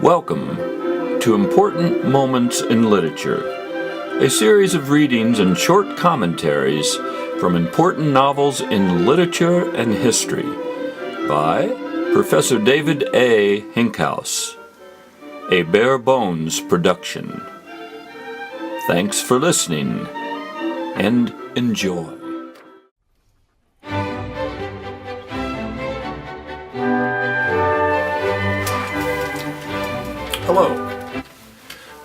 Welcome to Important Moments in Literature, a series of readings and short commentaries from important novels in literature and history by Professor David A. Hinkhouse, a Bare Bones production. Thanks for listening and enjoy. Hello.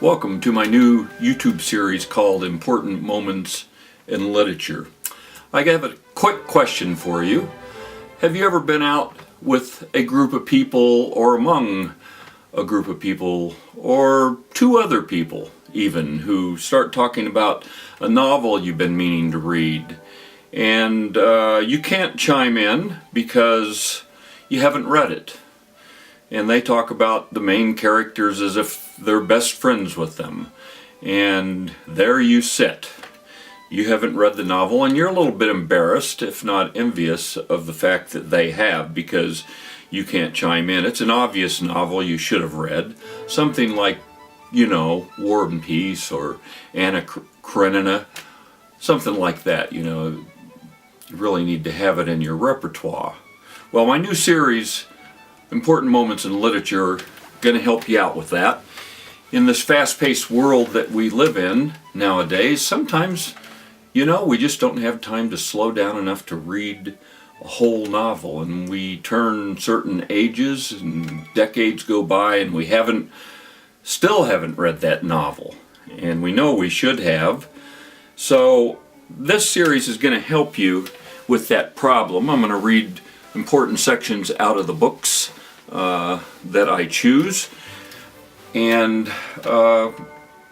Welcome to my new YouTube series called Important Moments in Literature. I have a quick question for you. Have you ever been out with a group of people or among a group of people or two other people even who start talking about a novel you've been meaning to read and you can't chime in because you haven't read it? And they talk about the main characters as if they're best friends with them. And there you sit. You haven't read the novel, and you're a little bit embarrassed, if not envious, of the fact that they have, because you can't chime in. It's an obvious novel you should have read. Something like, War and Peace or Anna Karenina. Something like that, You really need to have it in your repertoire. Well, my new series, Important Moments in Literature, going to help you out with that. In this fast-paced world that we live in nowadays, sometimes, we just don't have time to slow down enough to read a whole novel, and we turn certain ages and decades go by and we still haven't read that novel, and we know we should have. So this series is going to help you with that problem. I'm going to read important sections out of the books that I choose, and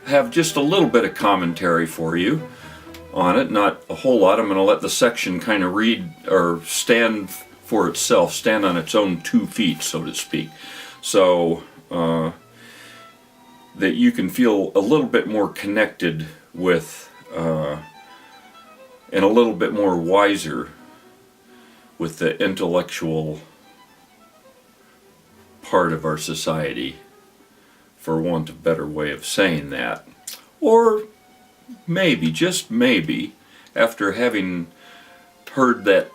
have just a little bit of commentary for you on it, not a whole lot. I'm going to let the section kind of read or stand for itself, stand on its own 2 feet, so to speak, so that you can feel a little bit more connected with and a little bit more wiser with the intellectual part of our society, for want of a better way of saying that. Or maybe, just maybe, after having heard that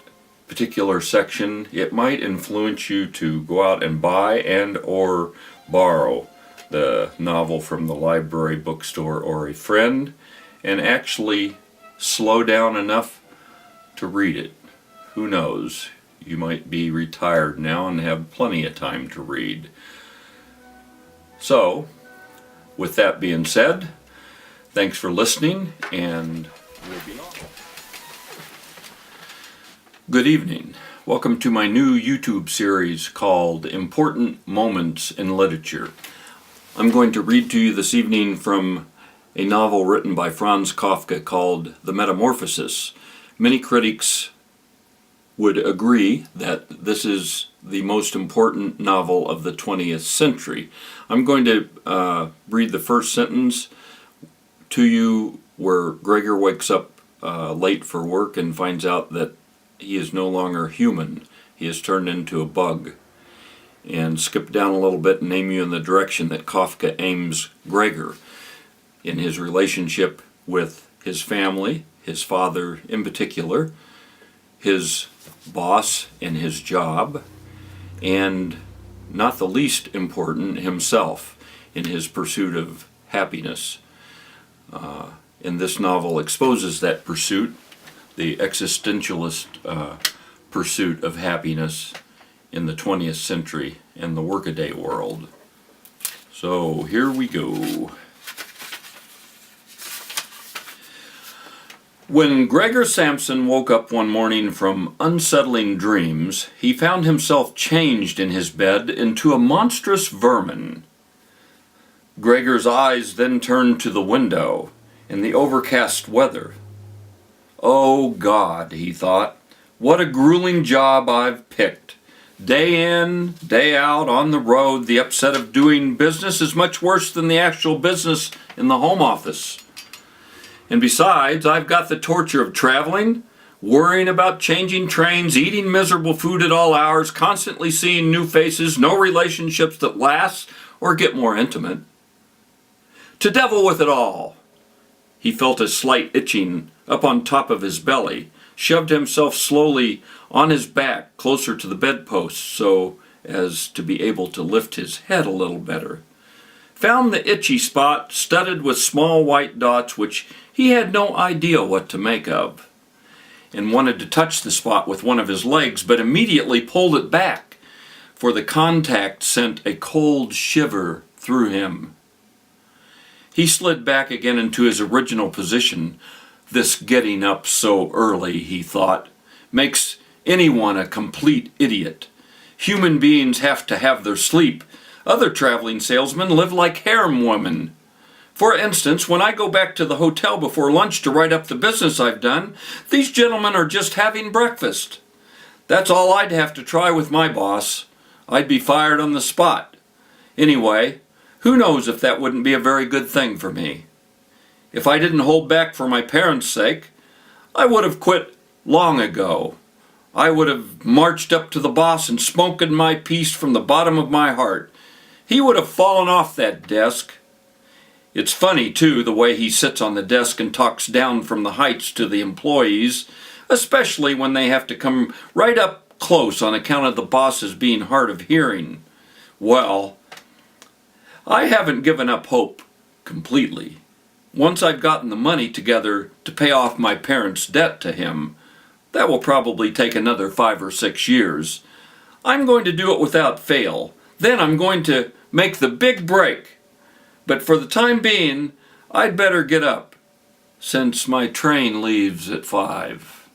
particular section, it might influence you to go out and buy and or borrow the novel from the library, bookstore, or a friend, and actually slow down enough to read it. Who knows? You might be retired now and have plenty of time to read. So, with that being said, thanks for listening, and we'll be on. Good evening. Welcome to my new YouTube series called Important Moments in Literature. I'm going to read to you this evening from a novel written by Franz Kafka called The Metamorphosis. Many critics would agree that this is the most important novel of the 20th century. I'm going to read the first sentence to you where Gregor wakes up late for work and finds out that he is no longer human. He has turned into a bug. And skip down a little bit and aim you in the direction that Kafka aims Gregor in his relationship with his family, his father in particular, his boss in his job, and not the least important, himself in his pursuit of happiness. And this novel exposes that pursuit, the existentialist pursuit of happiness in the 20th century and the workaday world. So here we go. When Gregor Samson woke up one morning from unsettling dreams, he found himself changed in his bed into a monstrous vermin. Gregor's eyes then turned to the window and the overcast weather. Oh God, he thought, what a grueling job I've picked. Day in, day out, on the road, the upset of doing business is much worse than the actual business in the home office. And besides, I've got the torture of traveling, worrying about changing trains, eating miserable food at all hours, constantly seeing new faces, no relationships that last, or get more intimate. To devil with it all, he felt a slight itching up on top of his belly, shoved himself slowly on his back closer to the bedpost so as to be able to lift his head a little better. Found the itchy spot studded with small white dots which he had no idea what to make of, and wanted to touch the spot with one of his legs, but immediately pulled it back, for the contact sent a cold shiver through him. He slid back again into his original position. This getting up so early, he thought, makes anyone a complete idiot. Human beings have to have their sleep. Other traveling salesmen live like harem women. For instance, when I go back to the hotel before lunch to write up the business I've done, these gentlemen are just having breakfast. That's all I'd have to try with my boss. I'd be fired on the spot. Anyway, who knows if that wouldn't be a very good thing for me. If I didn't hold back for my parents' sake, I would have quit long ago. I would have marched up to the boss and spoken my piece from the bottom of my heart. He would have fallen off that desk. It's funny, too, the way he sits on the desk and talks down from the heights to the employees, especially when they have to come right up close on account of the boss's being hard of hearing. Well, I haven't given up hope completely. Once I've gotten the money together to pay off my parents' debt to him, that will probably take another 5 or 6 years. I'm going to do it without fail. Then I'm going to make the big break. But for the time being, I'd better get up, since my train leaves at 5.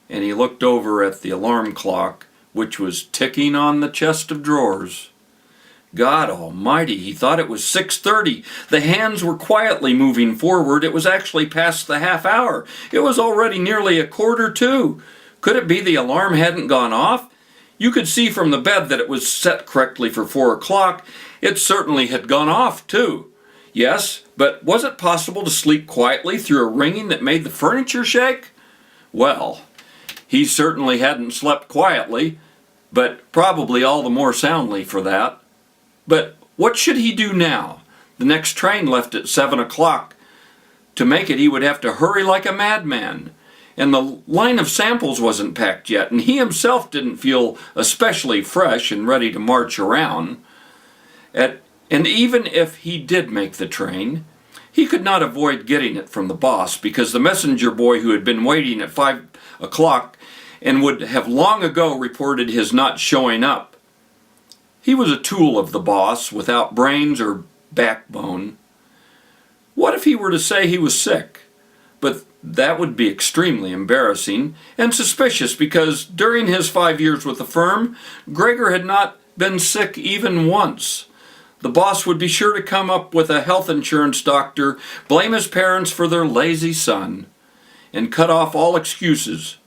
And he looked over at the alarm clock, which was ticking on the chest of drawers. God almighty, he thought it was 6:30. The hands were quietly moving forward. It was actually past the half hour. It was already nearly 1:45. Could it be the alarm hadn't gone off? You could see from the bed that it was set correctly for 4 o'clock. It certainly had gone off, too. Yes, but was it possible to sleep quietly through a ringing that made the furniture shake? Well, he certainly hadn't slept quietly, but probably all the more soundly for that. But what should he do now? The next train left at 7 o'clock. To make it, he would have to hurry like a madman. And the line of samples wasn't packed yet, and he himself didn't feel especially fresh and ready to march around. And even if he did make the train, he could not avoid getting it from the boss, because the messenger boy who had been waiting at 5 o'clock and would have long ago reported his not showing up. He was a tool of the boss, without brains or backbone. What if he were to say he was sick? But that would be extremely embarrassing and suspicious, because during his 5 years with the firm, Gregor had not been sick even once. The boss would be sure to come up with a health insurance doctor, blame his parents for their lazy son, and cut off all excuses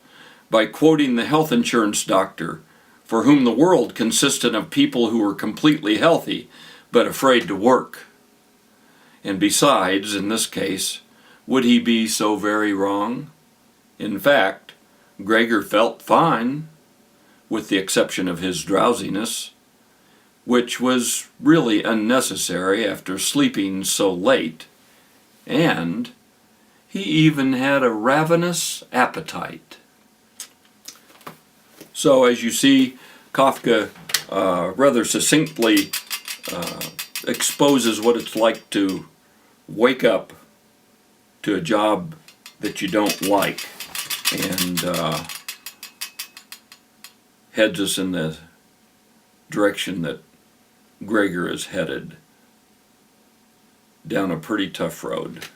by quoting the health insurance doctor, for whom the world consisted of people who were completely healthy but afraid to work. And besides, in this case, would he be so very wrong? In fact, Gregor felt fine, with the exception of his drowsiness, which was really unnecessary after sleeping so late, and he even had a ravenous appetite. So, as you see, Kafka rather succinctly exposes what it's like to wake up to a job that you don't like, and heads us in the direction that Gregor is headed, down a pretty tough road.